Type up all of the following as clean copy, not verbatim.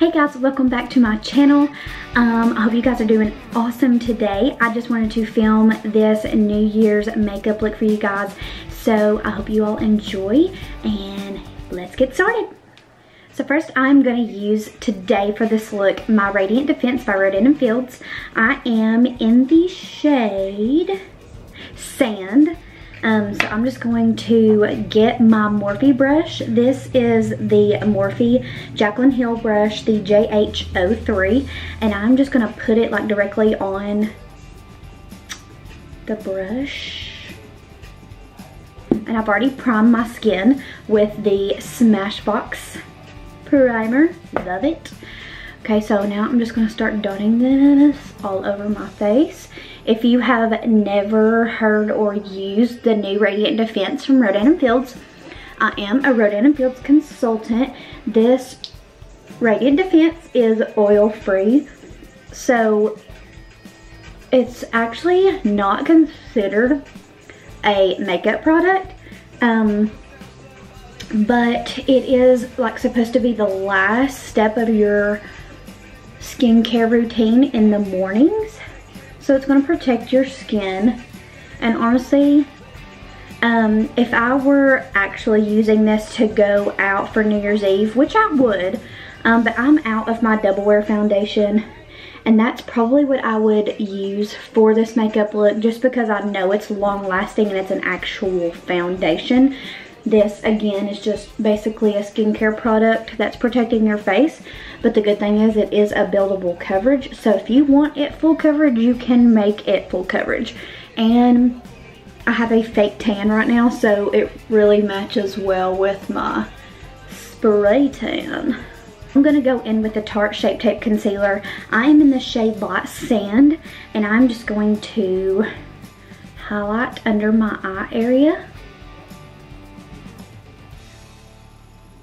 Hey guys, welcome back to my channel. I hope you guys are doing awesome today. I just wanted to film this New Year's makeup look for you guys. So I hope you all enjoy and let's get started. So first I'm going to use today for this look my Radiant Defense by Rodan & Fields. I am in the shade Sand. So I'm just going to get my Morphe brush. This is the Morphe Jaclyn Hill brush, the JH03, and I'm just going to put it like directly on the brush. And I've already primed my skin with the Smashbox primer. Love it. Okay, so now I'm just going to start dotting this all over my face. If you have never heard or used the new Radiant Defense from Rodan & Fields, I am a Rodan & Fields consultant. This Radiant Defense is oil-free, so it's actually not considered a makeup product, but it is like supposed to be the last step of your skincare routine in the mornings. So it's going to protect your skin. And honestly, if I were actually using this to go out for New Year's Eve, which I would, but I'm out of my Double Wear foundation, and that's probably what I would use for this makeup look, just because I know it's long lasting and it's an actual foundation. This again is just basically a skincare product that's protecting your face, but the good thing is it is a buildable coverage, so if you want it full coverage, you can make it full coverage. And I have a fake tan right now, so it really matches well with my spray tan. I'm going to go in with the Tarte Shape Tape Concealer. I am in the shade Light Sand, and I'm just going to highlight under my eye area.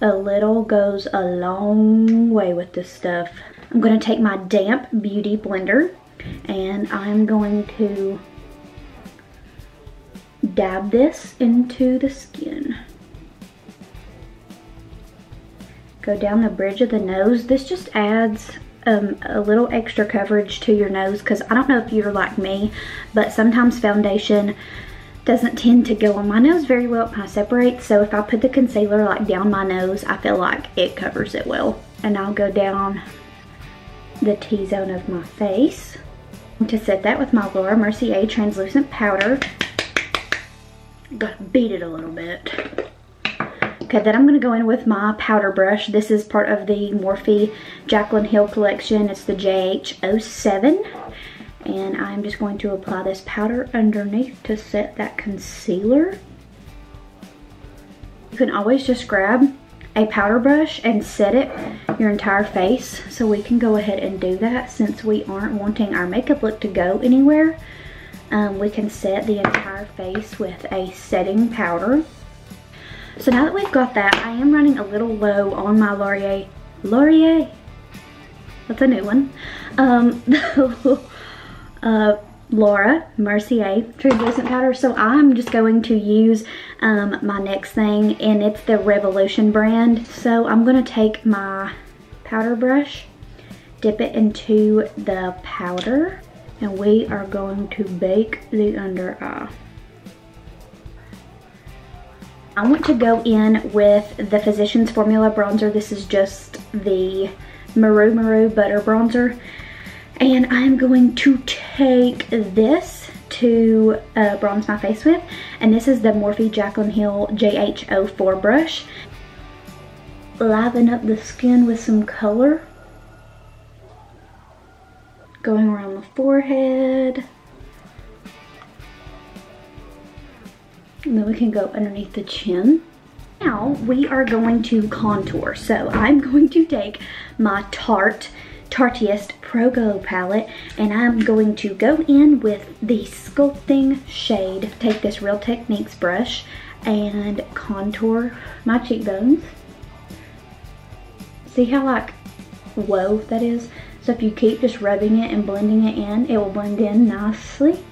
A little goes a long way with this stuff. I'm going to take my damp beauty blender and I'm going to dab this into the skin. Go down the bridge of the nose. This just adds a little extra coverage to your nose, because I don't know if you're like me, but sometimes foundation doesn't tend to go on my nose very well. It kind of separates, so if I put the concealer like down my nose, I feel like it covers it well. And I'll go down the T-zone of my face. To set that with my Laura Mercier translucent powder, gotta beat it a little bit. Okay, then I'm gonna go in with my powder brush. This is part of the Morphe Jaclyn Hill collection. It's the JH07. And I'm just going to apply this powder underneath to set that concealer. You can always just grab a powder brush and set it your entire face. So we can go ahead and do that since we aren't wanting our makeup look to go anywhere. We can set the entire face with a setting powder. So now that we've got that, I am running a little low on my Laura, that's a new one. Laura Mercier translucent powder. So I'm just going to use my next thing, and it's the Revolution brand. So I'm going to take my powder brush, dip it into the powder, and we are going to bake the under eye. I want to go in with the Physicians Formula bronzer. This is just the Maru Butter Bronzer. And I'm going to take this to bronze my face with. And this is the Morphe Jaclyn Hill JH04 brush. Liven up the skin with some color. Going around the forehead. And then we can go underneath the chin. Now we are going to contour. So I'm going to take my Tarteist Pro Glow palette, and I'm going to go in with the Sculpting shade. Take this Real Techniques brush and contour my cheekbones. See how like low that is? So if you keep just rubbing it and blending it in, it will blend in nicely.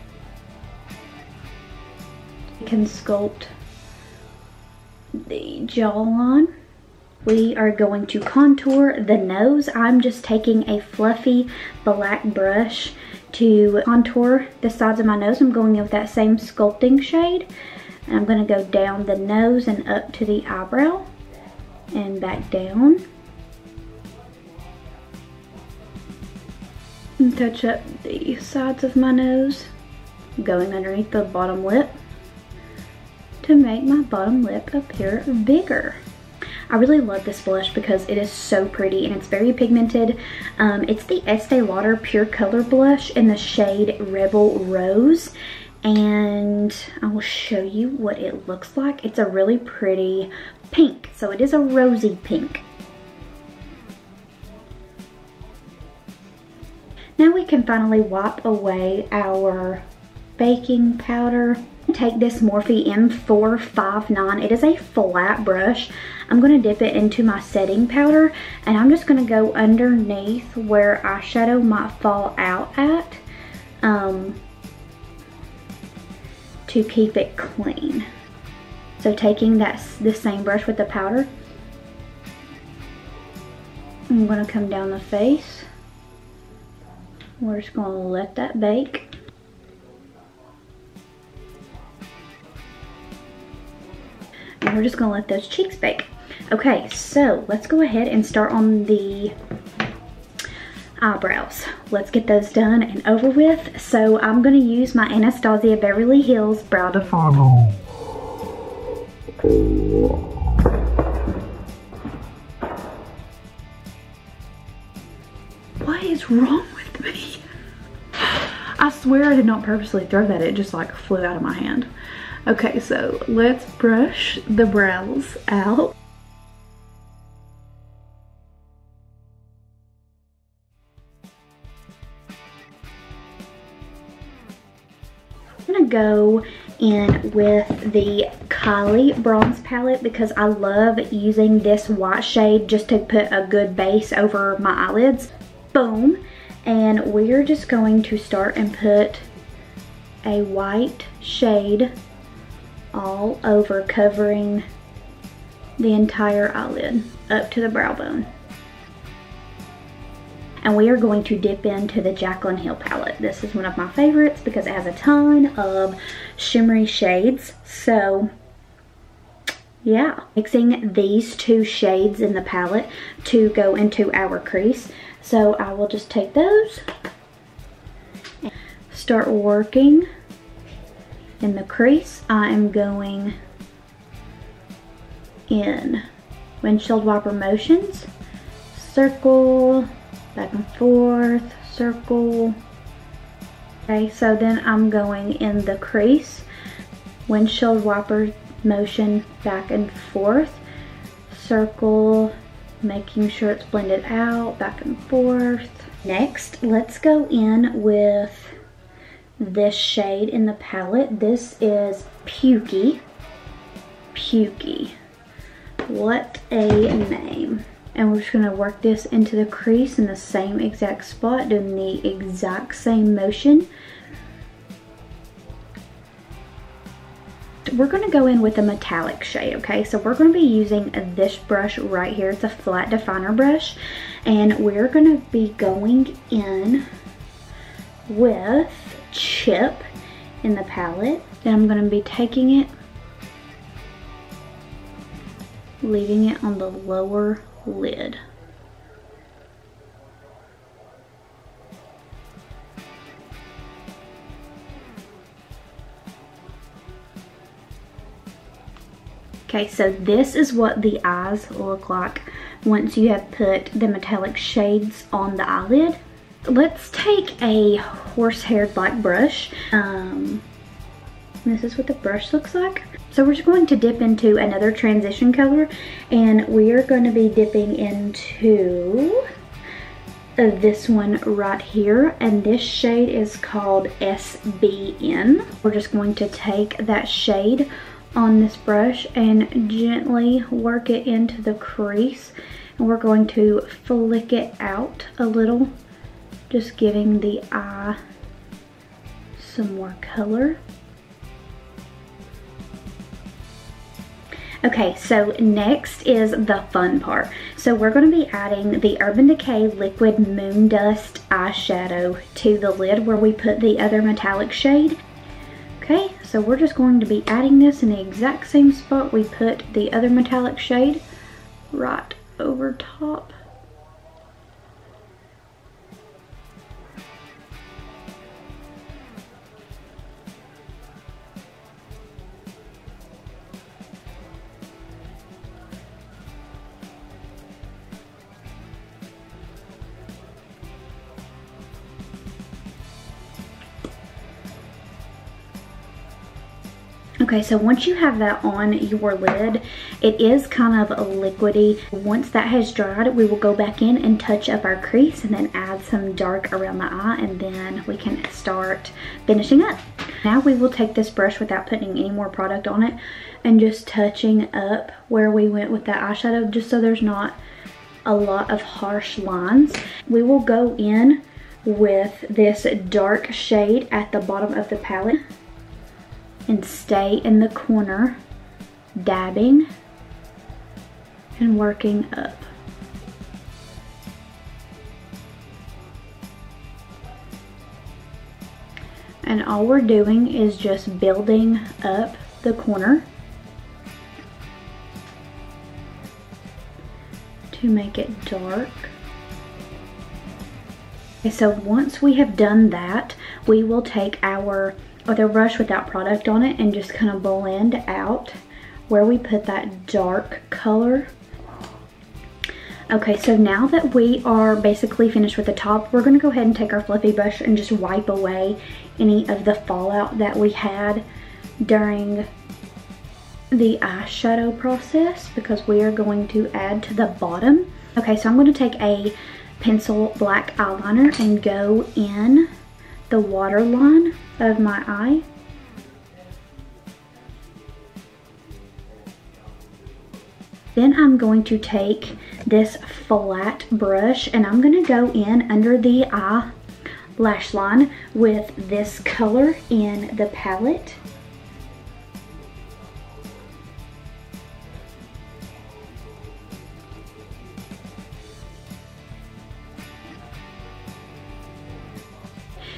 You can sculpt the jawline. We are going to contour the nose. I'm just taking a fluffy black brush to contour the sides of my nose. I'm going in with that same sculpting shade. And I'm going to go down the nose and up to the eyebrow and back down. And touch up the sides of my nose, going underneath the bottom lip to make my bottom lip appear bigger. I really love this blush because it is so pretty and it's very pigmented. It's the Estee Lauder Pure Color Blush in the shade Rebel Rose. And I will show you what it looks like. It's a really pretty pink. So it is a rosy pink. Now we can finally wipe away our baking powder. Take this Morphe M459. It is a flat brush. I'm going to dip it into my setting powder and I'm just going to go underneath where eyeshadow might fall out at to keep it clean. So taking this same brush with the powder, I'm going to come down the face. We're just going to let that bake. And we're just going to let those cheeks bake. Okay, so let's go ahead and start on the eyebrows. Let's get those done and over with. So I'm going to use my Anastasia Beverly Hills Brow Definer. What is wrong with me? I swear I did not purposely throw that. It just like flew out of my hand. Okay, so let's brush the brows out. I'm gonna go in with the Kylie bronze palette because I love using this white shade just to put a good base over my eyelids. Boom. And we're just going to start and put a white shade all over, covering the entire eyelid up to the brow bone. And we are going to dip into the Jaclyn Hill palette. This is one of my favorites because it has a ton of shimmery shades. So yeah, mixing these two shades in the palette to go into our crease. So I will just take those and start working in the crease. I am going in windshield wiper motions, circle, back and forth, circle. Okay, so then I'm going in the crease, windshield wiper motion, back and forth, circle, making sure it's blended out, back and forth. Next, let's go in with this shade in the palette. This is Pukey. Pukey. What a name. And we're just going to work this into the crease in the same exact spot, doing the exact same motion. We're going to go in with a metallic shade, okay? So we're going to be using this brush right here. It's a flat definer brush. And we're going to be going in with Chip in the palette. Then I'm going to be taking it, leaving it on the lower lid. Okay, so this is what the eyes look like once you have put the metallic shades on the eyelid. Let's take a horsehair black brush. This is what the brush looks like. So we're just going to dip into another transition color, and we are going to be dipping into this one right here, and this shade is called SBN. We're just going to take that shade on this brush and gently work it into the crease, and we're going to flick it out a little, just giving the eye some more color. Okay, so next is the fun part. So we're going to be adding the Urban Decay Liquid Moon Dust eyeshadow to the lid where we put the other metallic shade. Okay, so we're just going to be adding this in the exact same spot we put the other metallic shade, right over top. Okay, so once you have that on your lid, it is kind of liquidy. Once that has dried, we will go back in and touch up our crease and then add some dark around the eye, and then we can start finishing up. Now we will take this brush without putting any more product on it and just touching up where we went with that eyeshadow, just so there's not a lot of harsh lines. We will go in with this dark shade at the bottom of the palette and stay in the corner, dabbing and working up. And all we're doing is just building up the corner to make it dark. Okay, so once we have done that, we will take our other brush without product on it and just kind of blend out where we put that dark color. Okay, so now that we are basically finished with the top, we're gonna go ahead and take our fluffy brush and just wipe away any of the fallout that we had during the eyeshadow process, because we are going to add to the bottom. Okay, so I'm gonna take a pencil black eyeliner and go in the waterline of my eye. Then I'm going to take this flat brush and I'm going to go in under the eye lash line with this color in the palette.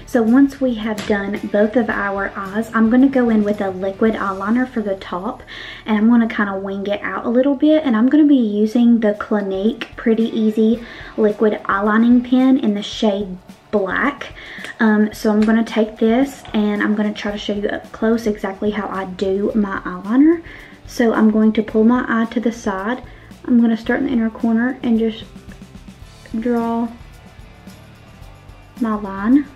So once we have done both of our eyes, I'm going to go in with a liquid eyeliner for the top, and I'm going to kind of wing it out a little bit, and I'm going to be using the Clinique Pretty Easy liquid eyelining pen in the shade black. So I'm going to take this and I'm going to try to show you up close exactly how I do my eyeliner. So I'm going to pull my eye to the side. I'm going to start in the inner corner and just draw my line.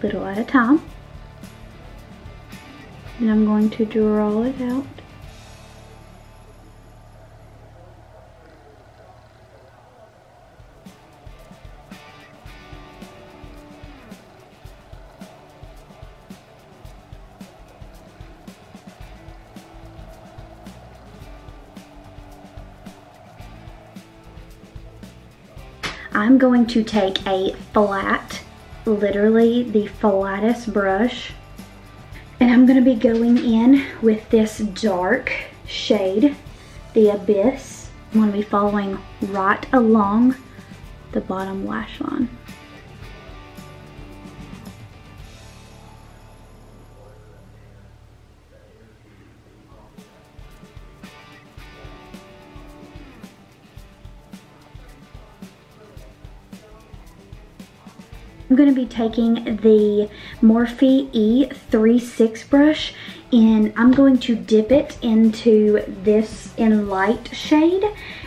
Little at a time, and I'm going to draw it out. I'm going to take a flat, literally the flattest brush, and I'm going to be going in with this dark shade, the Abyss. I'm going to be following right along the bottom lash line. I'm going to be taking the Morphe E36 brush and I'm going to dip it into this in light shade,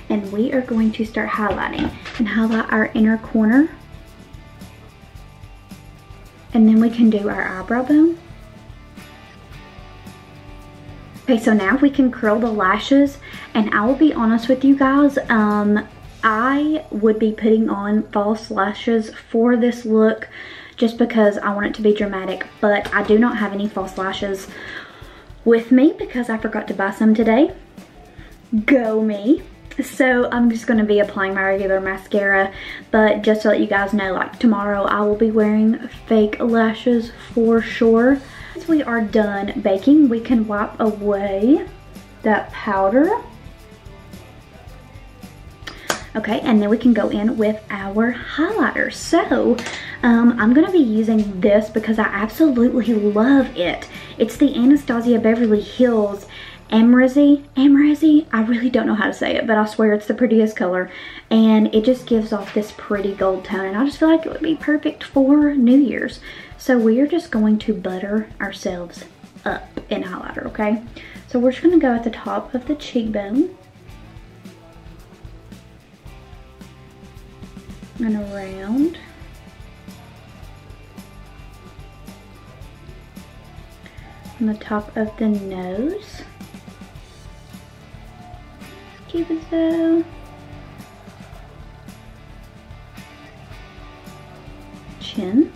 and we are going to start highlighting and highlight our inner corner, and then we can do our eyebrow bone. Okay, so now we can curl the lashes, and I will be honest with you guys, I would be putting on false lashes for this look just because I want it to be dramatic, but I do not have any false lashes with me because I forgot to buy some today. Go me. So I'm just going to be applying my regular mascara, but just to let you guys know, like tomorrow I will be wearing fake lashes for sure. Once we are done baking, we can wipe away that powder. Okay, and then we can go in with our highlighter. So I'm gonna be using this because I absolutely love it. It's the Anastasia Beverly Hills Amarazzi. I really don't know how to say it, but I swear it's the prettiest color. And it just gives off this pretty gold tone, and I just feel like it would be perfect for New Year's. So we are just going to butter ourselves up in highlighter, okay? So we're just gonna go at the top of the cheekbone and around. On the top of the nose. Keep it so. Chin.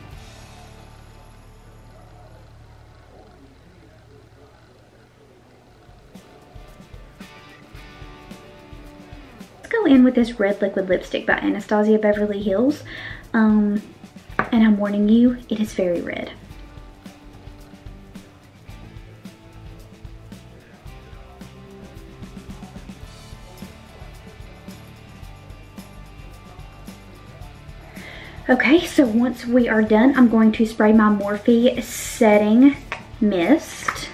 Go in with this red liquid lipstick by Anastasia Beverly Hills, and I'm warning you, it is very red. Okay, so once we are done, I'm going to spray my Morphe setting mist.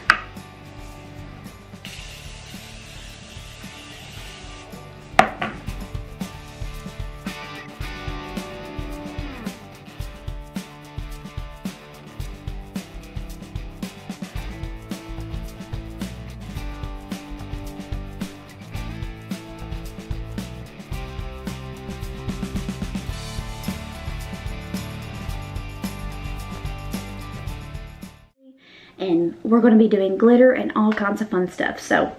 And we're going to be doing glitter and all kinds of fun stuff. So